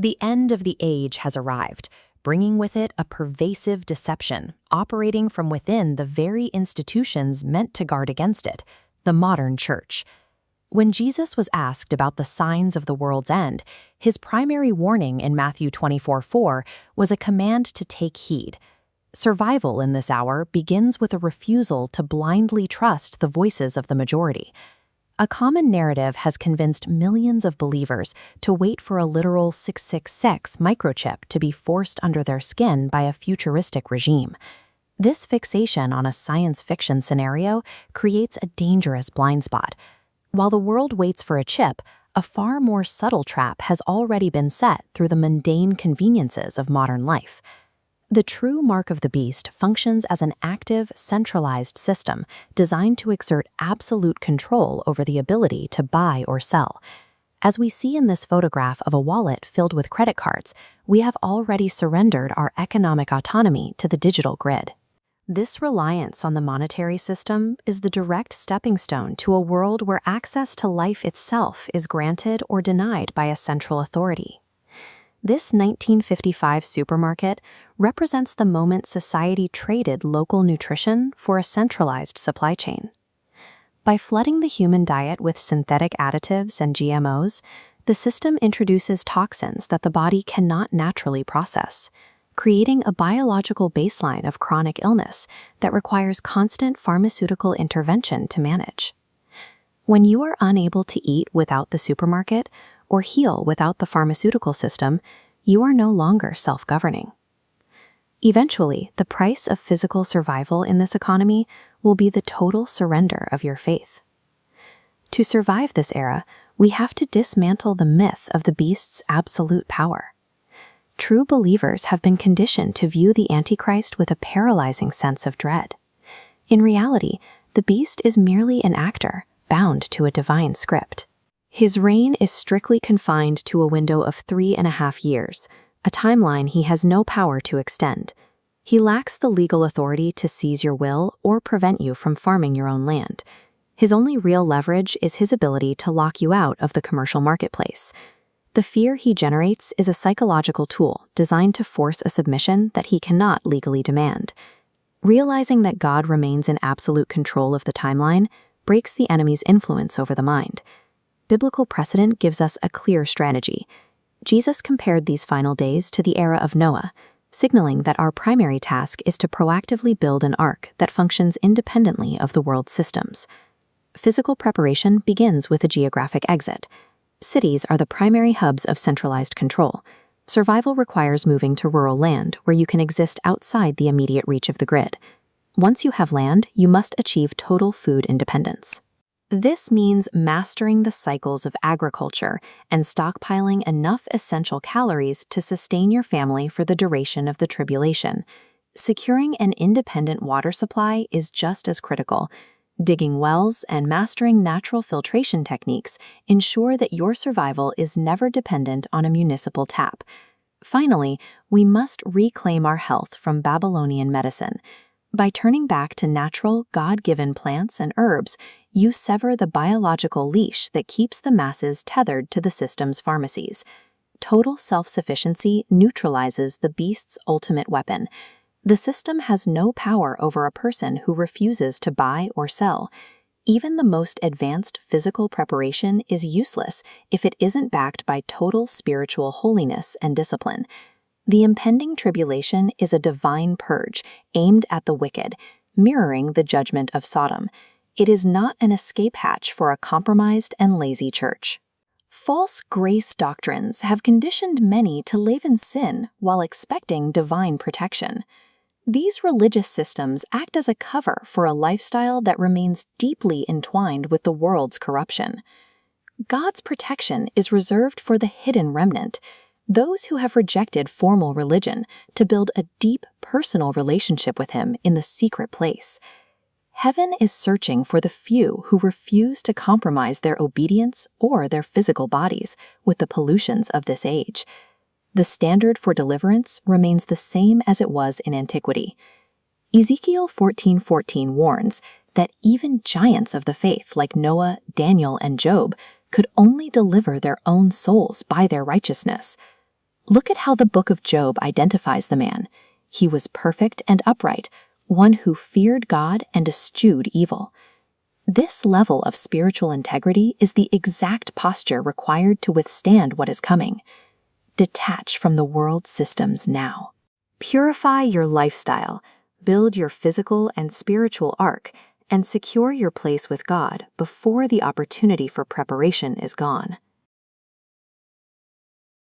The end of the age has arrived, bringing with it a pervasive deception operating from within the very institutions meant to guard against it, the modern church. When Jesus was asked about the signs of the world's end, his primary warning in Matthew 24:4 was a command to take heed. Survival in this hour begins with a refusal to blindly trust the voices of the majority. A common narrative has convinced millions of believers to wait for a literal 666 microchip to be forced under their skin by a futuristic regime. This fixation on a science fiction scenario creates a dangerous blind spot. While the world waits for a chip, a far more subtle trap has already been set through the mundane conveniences of modern life. The true mark of the beast functions as an active, centralized system designed to exert absolute control over the ability to buy or sell. As we see in this photograph of a wallet filled with credit cards, we have already surrendered our economic autonomy to the digital grid. This reliance on the monetary system is the direct stepping stone to a world where access to life itself is granted or denied by a central authority. This 1955 supermarket represents the moment society traded local nutrition for a centralized supply chain. By flooding the human diet with synthetic additives and GMOs, the system introduces toxins that the body cannot naturally process, creating a biological baseline of chronic illness that requires constant pharmaceutical intervention to manage. When you are unable to eat without the supermarket or heal without the pharmaceutical system, you are no longer self-governing. Eventually, the price of physical survival in this economy will be the total surrender of your faith. To survive this era, we have to dismantle the myth of the beast's absolute power. True believers have been conditioned to view the Antichrist with a paralyzing sense of dread. In reality, the beast is merely an actor, bound to a divine script. His reign is strictly confined to a window of 3.5 years, a timeline he has no power to extend. He lacks the legal authority to seize your will or prevent you from farming your own land. His only real leverage is his ability to lock you out of the commercial marketplace. The fear he generates is a psychological tool designed to force a submission that he cannot legally demand. Realizing that God remains in absolute control of the timeline breaks the enemy's influence over the mind. Biblical precedent gives us a clear strategy. Jesus compared these final days to the era of Noah, signaling that our primary task is to proactively build an ark that functions independently of the world's systems. Physical preparation begins with a geographic exit. Cities are the primary hubs of centralized control. Survival requires moving to rural land where you can exist outside the immediate reach of the grid. Once you have land, you must achieve total food independence. This means mastering the cycles of agriculture and stockpiling enough essential calories to sustain your family for the duration of the tribulation. Securing an independent water supply is just as critical. Digging wells and mastering natural filtration techniques ensure that your survival is never dependent on a municipal tap. Finally, we must reclaim our health from Babylonian medicine. By turning back to natural, God-given plants and herbs, you sever the biological leash that keeps the masses tethered to the system's pharmacies. Total self-sufficiency neutralizes the beast's ultimate weapon. The system has no power over a person who refuses to buy or sell. Even the most advanced physical preparation is useless if it isn't backed by total spiritual holiness and discipline. The impending tribulation is a divine purge aimed at the wicked, mirroring the judgment of Sodom. It is not an escape hatch for a compromised and lazy church. False grace doctrines have conditioned many to live in sin while expecting divine protection. These religious systems act as a cover for a lifestyle that remains deeply entwined with the world's corruption. God's protection is reserved for the hidden remnant, those who have rejected formal religion to build a deep personal relationship with Him in the secret place. Heaven is searching for the few who refuse to compromise their obedience or their physical bodies with the pollutions of this age. The standard for deliverance remains the same as it was in antiquity. Ezekiel 14:14 warns that even giants of the faith like Noah, Daniel, and Job could only deliver their own souls by their righteousness. Look at how the book of Job identifies the man. He was perfect and upright, one who feared God and eschewed evil. This level of spiritual integrity is the exact posture required to withstand what is coming. Detach from the world's systems now. Purify your lifestyle, build your physical and spiritual ark, and secure your place with God before the opportunity for preparation is gone.